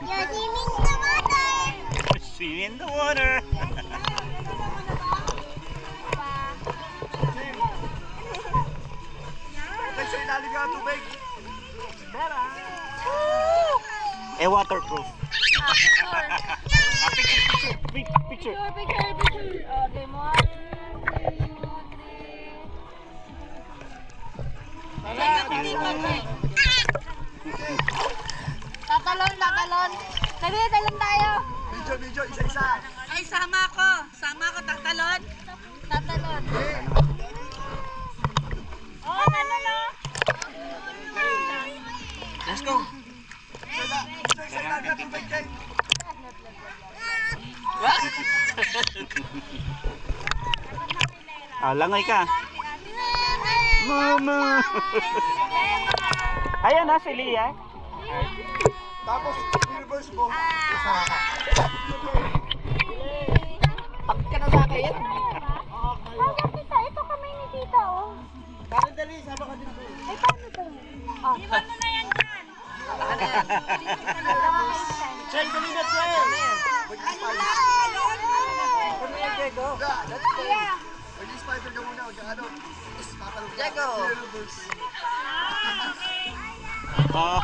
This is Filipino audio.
You're swimming in the water. Swim in the water. Sa ilalim ng tubig. Eh, waterproof. Picture. Picture. Oh, demo. Tatalon. Dali, talon tayo. Video, isa-isa. Ay, sama ko, tatalon. Tatalon. Oh, ano no? Let's go. Sa ilalim ng tubig, Jay. Langoy ka. Mama. Ayan na si Lia. Tapos, reverse mo. Takot ka na sa akin. Hawak kita. Ito kamay ni tita, oh. Dali, sama ka din. Ay, paano to? Oh. Iwan mo na yan dyan. Jay, dali na, Jay. Ano yan, Diego? Mag-spider ka muna. Papalog ka. Diego. Reverse. Oh.